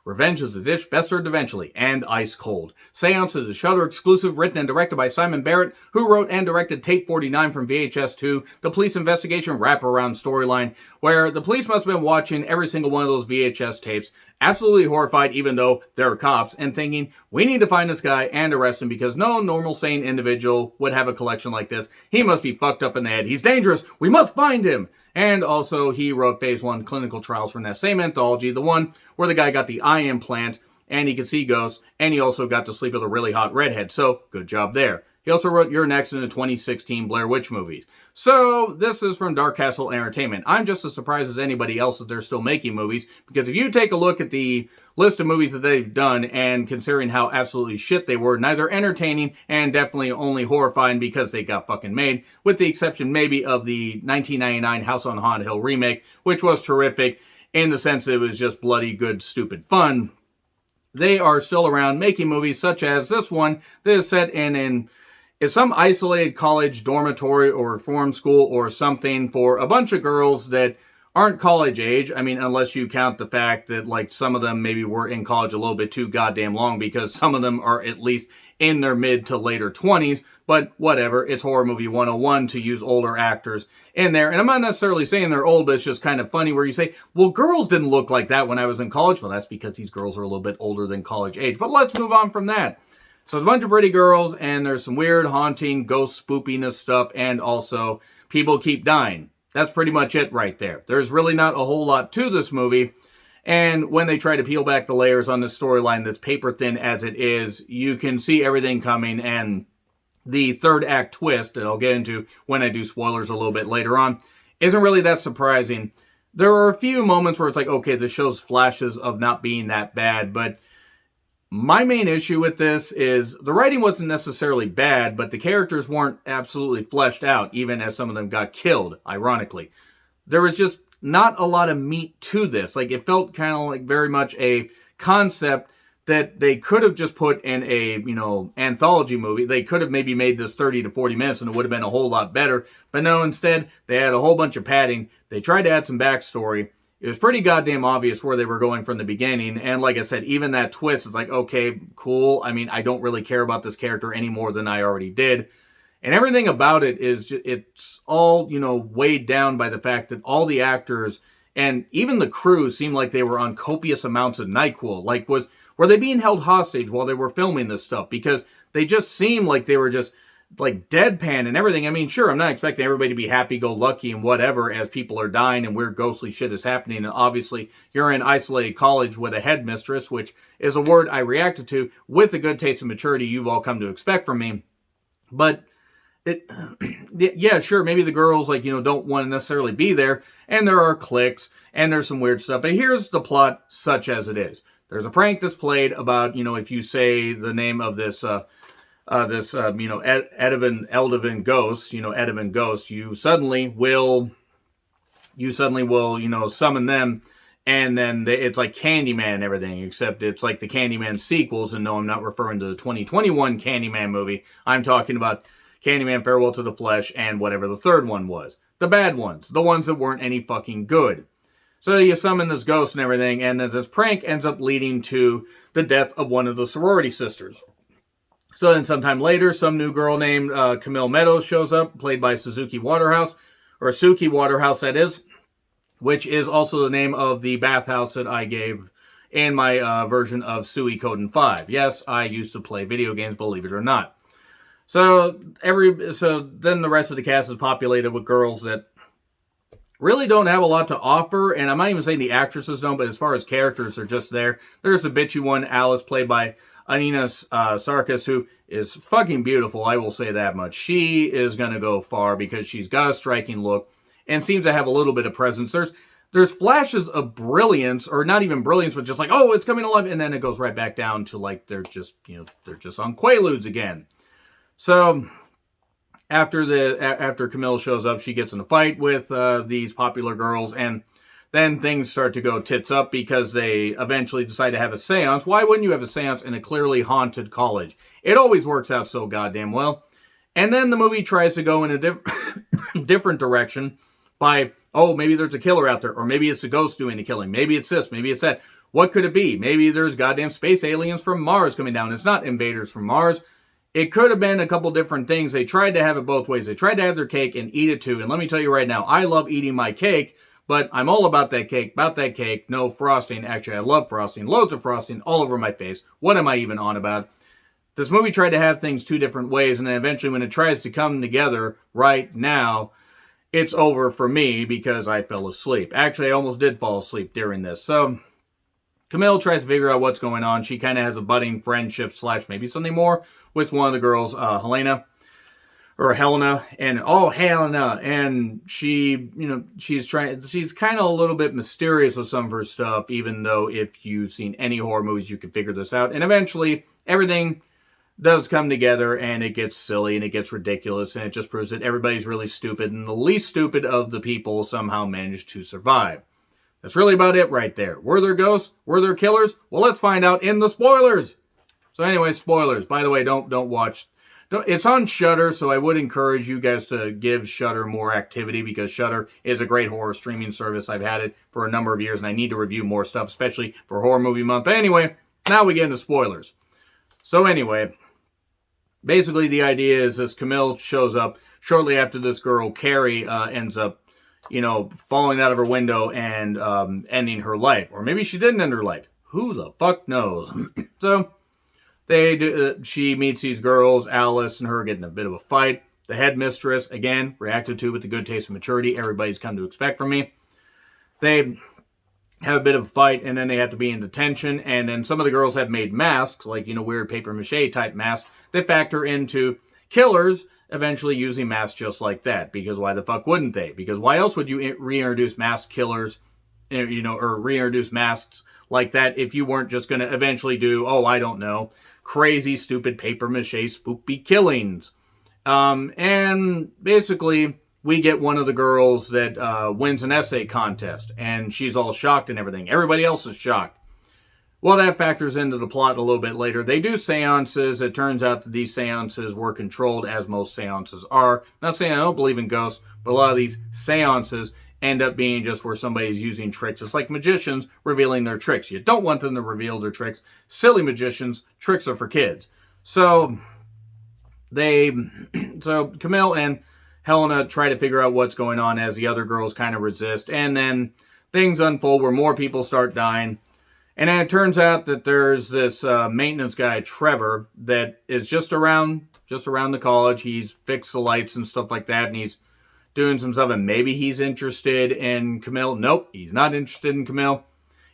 Revenge is a dish best served eventually, and ice cold. Seance is a Shudder exclusive written and directed by Simon Barrett, who wrote and directed Tape 49 from VHS 2, the police investigation wraparound storyline, where the police must have been watching every single one of those VHS tapes, absolutely horrified even though they're cops, and thinking, we need to find this guy and arrest him because no normal sane individual would have a collection like this. He must be fucked up in the head. He's dangerous. We must find him. And also, he wrote Phase 1 clinical trials from that same anthology, the one where the guy got the eye implant, and he could see ghosts, and he also got to sleep with a really hot redhead, so good job there. He also wrote You're Next in the 2016 Blair Witch movies. So, this is from Dark Castle Entertainment. I'm just as surprised as anybody else that they're still making movies, because if you take a look at the list of movies that they've done, and considering how absolutely shit they were, neither entertaining and definitely only horrifying because they got fucking made, with the exception maybe of the 1999 House on Haunted Hill remake, which was terrific in the sense that it was just bloody good stupid fun. They are still around making movies such as this one that is set in some isolated college dormitory or reform school or something for a bunch of girls that aren't college age. I mean, unless you count the fact that, like, some of them maybe were in college a little bit too goddamn long, because some of them are at least in their mid to later 20s, but whatever, it's horror movie 101 to use older actors in there. And I'm not necessarily saying they're old, but it's just kind of funny where you say, well, girls didn't look like that when I was in college. Well, that's because these girls are a little bit older than college age. But let's move on from that. So there's a bunch of pretty girls, and there's some weird, haunting, ghost spoopiness stuff, and also people keep dying. That's pretty much it right there. There's really not a whole lot to this movie, and when they try to peel back the layers on this storyline that's paper thin as it is, you can see everything coming, and the third act twist, that I'll get into when I do spoilers a little bit later on, isn't really that surprising. There are a few moments where it's like, okay, this shows flashes of not being that bad, but my main issue with this is the writing wasn't necessarily bad, but the characters weren't absolutely fleshed out, even as some of them got killed, ironically. There was just not a lot of meat to this. Like, it felt kind of like very much a concept that they could have just put in a, anthology movie. They could have maybe made this 30 to 40 minutes and it would have been a whole lot better. But no, instead, they had a whole bunch of padding. They tried to add some backstory. It was pretty goddamn obvious where they were going from the beginning. And like I said, even that twist is like, okay, cool. I mean, I don't really care about this character any more than I already did. And everything about it is, it's all, weighed down by the fact that all the actors and even the crew seemed like they were on copious amounts of NyQuil. Like, were they being held hostage while they were filming this stuff? Because they just seemed like they were just like deadpan and everything. I mean, sure, I'm not expecting everybody to be happy-go-lucky and whatever as people are dying and weird ghostly shit is happening. And obviously, you're in isolated college with a headmistress, which is a word I reacted to with the good taste and maturity you've all come to expect from me. But yeah, sure, maybe the girls, don't want to necessarily be there, and there are cliques, and there's some weird stuff. But here's the plot, such as it is. There's a prank that's played about, if you say the name of this Eldivin ghost, Eldivin ghost, you suddenly will, summon them, and then it's like Candyman and everything, except it's like the Candyman sequels, and no, I'm not referring to the 2021 Candyman movie. I'm talking about Candyman Farewell to the Flesh and whatever the third one was. The bad ones. The ones that weren't any fucking good. So you summon this ghost and everything, and then this prank ends up leading to the death of one of the sorority sisters. So then sometime later, some new girl named Camille Meadows shows up, played by Suki Waterhouse, that is, which is also the name of the bathhouse that I gave in my version of Suikoden 5. Yes, I used to play video games, believe it or not. So then the rest of the cast is populated with girls that really don't have a lot to offer, and I'm not even saying the actresses don't, but as far as characters, they're just there. There's a bitchy one, Alice, played by Anina Sarkis, who is fucking beautiful, I will say that much. She is going to go far because she's got a striking look and seems to have a little bit of presence. There's flashes of brilliance, or not even brilliance, but just like, oh, it's coming alive, and then it goes right back down to like they're just on Quaaludes again. So after Camille shows up, she gets in a fight with these popular girls, and then things start to go tits up because they eventually decide to have a seance. Why wouldn't you have a seance in a clearly haunted college? It always works out so goddamn well. And then the movie tries to go in a different direction by, oh, maybe there's a killer out there, or maybe it's a ghost doing the killing, maybe it's this, maybe it's that. What could it be? Maybe there's goddamn space aliens from Mars coming down. It's not invaders from Mars. It could have been a couple different things. They tried to have it both ways. They tried to have their cake and eat it too. And let me tell you right now, I love eating my cake, but I'm all about that cake, no frosting. Actually, I love frosting, loads of frosting all over my face. What am I even on about? This movie tried to have things two different ways, and then eventually when it tries to come together right now, it's over for me because I fell asleep. Actually, I almost did fall asleep during this. So Camille tries to figure out what's going on. She kind of has a budding friendship / maybe something more with one of the girls, Helena, and she, she's kind of a little bit mysterious with some of her stuff, even though if you've seen any horror movies, you can figure this out. And eventually, everything does come together, and it gets silly, and it gets ridiculous, and it just proves that everybody's really stupid, and the least stupid of the people somehow managed to survive. That's really about it right there. Were there ghosts? Were there killers? Well, let's find out in the spoilers. So anyway, spoilers. By the way, don't watch. It's on Shudder, so I would encourage you guys to give Shudder more activity because Shudder is a great horror streaming service. I've had it for a number of years, and I need to review more stuff, especially for Horror Movie Month. But anyway, now we get into spoilers. So anyway, basically the idea is this Camille shows up shortly after this girl, Carrie, ends up, falling out of her window and ending her life. Or maybe she didn't end her life. Who the fuck knows? So she meets these girls, Alice and her getting a bit of a fight. The headmistress, again, reacted to with the good taste and maturity everybody's come to expect from me. They have a bit of a fight, and then they have to be in detention, and then some of the girls have made masks, like, weird papier-mâché type masks, that factor into killers eventually using masks just like that, because why the fuck wouldn't they? Because why else would you reintroduce masked killers, or reintroduce masks like that if you weren't just going to eventually do, I don't know, crazy, stupid papier-mâché spoopy killings? And basically, we get one of the girls that wins an essay contest, and she's all shocked and everything. Everybody else is shocked. Well, that factors into the plot a little bit later. They do seances. It turns out that these seances were controlled, as most seances are. Not saying I don't believe in ghosts, but a lot of these seances end up being just where somebody's using tricks. It's like magicians revealing their tricks. You don't want them to reveal their tricks. Silly magicians, tricks are for kids. So Camille and Helena try to figure out what's going on as the other girls kind of resist. And then things unfold where more people start dying. And then it turns out that there's this maintenance guy, Trevor, that is just around the college. He's fixed the lights and stuff like that, and he's doing some stuff, and maybe he's interested in Camille. Nope, he's not interested in Camille.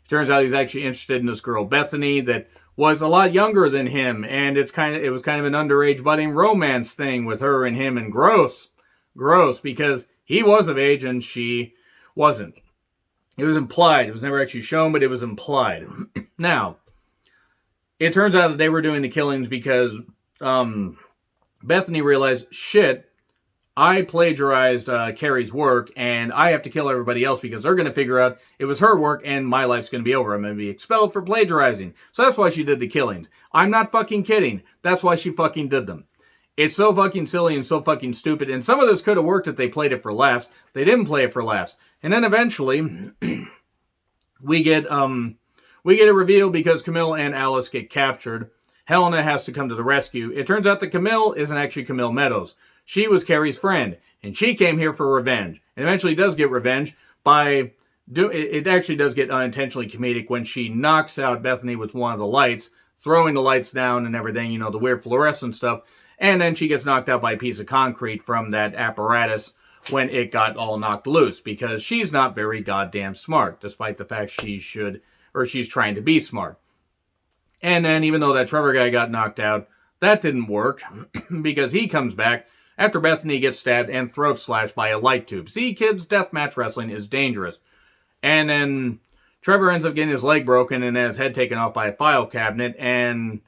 It turns out he's actually interested in this girl, Bethany, that was a lot younger than him, and it was kind of an underage budding romance thing with her and him, and gross, because he was of age and she wasn't. It was implied. It was never actually shown, but it was implied. Now, it turns out that they were doing the killings because Bethany realized, shit, I plagiarized Carrie's work, and I have to kill everybody else because they're going to figure out it was her work, and my life's going to be over. I'm going to be expelled for plagiarizing. So that's why she did the killings. I'm not fucking kidding. That's why she fucking did them. It's so fucking silly and so fucking stupid, and some of this could have worked if they played it for laughs. They didn't play it for laughs. And then eventually, we get a reveal because Camille and Alice get captured. Helena has to come to the rescue. It turns out that Camille isn't actually Camille Meadows. She was Carrie's friend, and she came here for revenge. And eventually does get revenge it actually does get unintentionally comedic when she knocks out Bethany with one of the lights, throwing the lights down and everything, the weird fluorescent stuff. And then she gets knocked out by a piece of concrete from that apparatus when it got all knocked loose, because she's not very goddamn smart, despite the fact she's trying to be smart. And then even though that Trevor guy got knocked out, that didn't work, because he comes back after Bethany gets stabbed and throat slashed by a light tube. See, kids, deathmatch wrestling is dangerous. And then Trevor ends up getting his leg broken and his head taken off by a file cabinet, and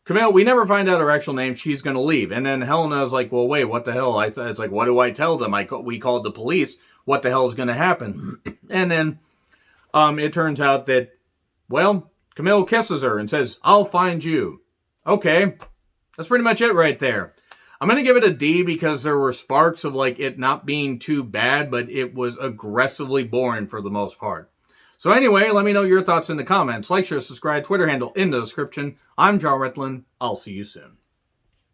Camille, we never find out her actual name. She's going to leave. And then Helena's like, well, wait, what the hell? It's like, what do I tell them? We called the police. What the hell is going to happen? And then it turns out that, well, Camille kisses her and says, I'll find you. Okay, that's pretty much it right there. I'm going to give it a D because there were sparks of it not being too bad, but it was aggressively boring for the most part. So anyway, let me know your thoughts in the comments. Like, share, subscribe, Twitter handle in the description. I'm John Retlin. I'll see you soon.